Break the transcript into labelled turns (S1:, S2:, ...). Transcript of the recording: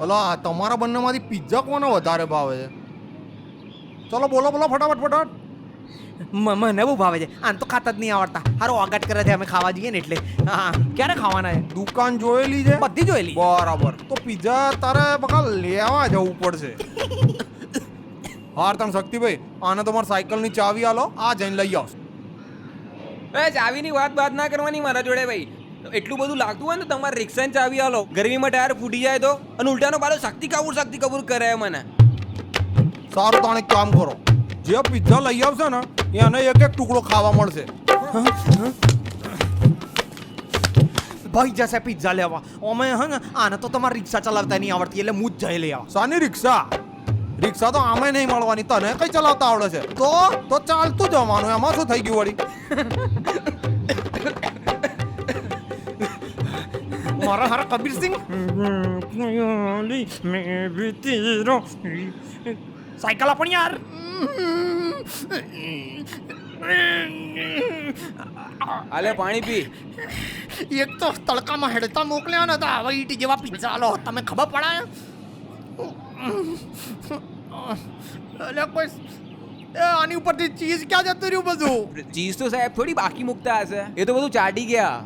S1: અલા તમારા બંનેમાંથી પિઝા કોને વધારે ભાવે છે? ચલો બોલો બોલો ફટાફટ.
S2: મને બહુ ભાવે છે. આને તો ખાતા જ નહીં આવડતા. હારો ઓગાટ કરે છે અમે ખાવા જઈએ ને એટલે. હા, ક્યારે ખાવાના છે?
S1: દુકાન જોયેલી છે?
S2: બધી જોયેલી.
S1: બરાબર, તો પિઝા તારે બકા લેવા જવું પડશે. હાર તને શક્તિભાઈ, આને તમારી સાયકલની ચાવી આલો, આ જઈને લઈ આવશે.
S3: એ ચાવીની વાત ના કરવાની મારા જોડે ભાઈ. એટલું બધું લાગતું હોય ને તમારે રિક્ષાની ચાવી આલો, ગરમીમાં ટાયર ફૂટી જાય તો, અને ઉલટાનો પાછો શક્તિ કબૂર કરે મને.
S1: સારું તાણે એક કામ કરો, જે પિઝા લઈ આવશે ને એને એક એક ટુકડો ખાવા મળશે.
S2: ભાઈ જશે પિઝા લેવા. અમે હે ને આને તો તમારે રિક્ષા ચલાવતા નહીં આવડતી એટલે હું જ જઈ લઈ આવા.
S1: સાની રિક્ષા? રિક્ષા તો આમે નહીં મળવાની, તને કઈ ચલાવતા આવડે છે? તો ચાલતું જવાનું, એમાં શું થઈ ગયું વળી?
S2: મારા હારા કબીરસિંહ સાયકલ આપણ યાર.
S3: આલે પાણી પી.
S2: એક તો તડકામાં હેડતા મોકલ્યા ને તો આવા ઈટી જેવા પિઝા આલો, તમે ખબર પડાય? એટલે કોઈ આની ઉપરથી ચીઝ ક્યાં જતું રહ્યું બધું?
S3: ચીઝ તો સાહેબ થોડી બાકી મૂકતા હશે, એ તો બધું ચાટી ગયા.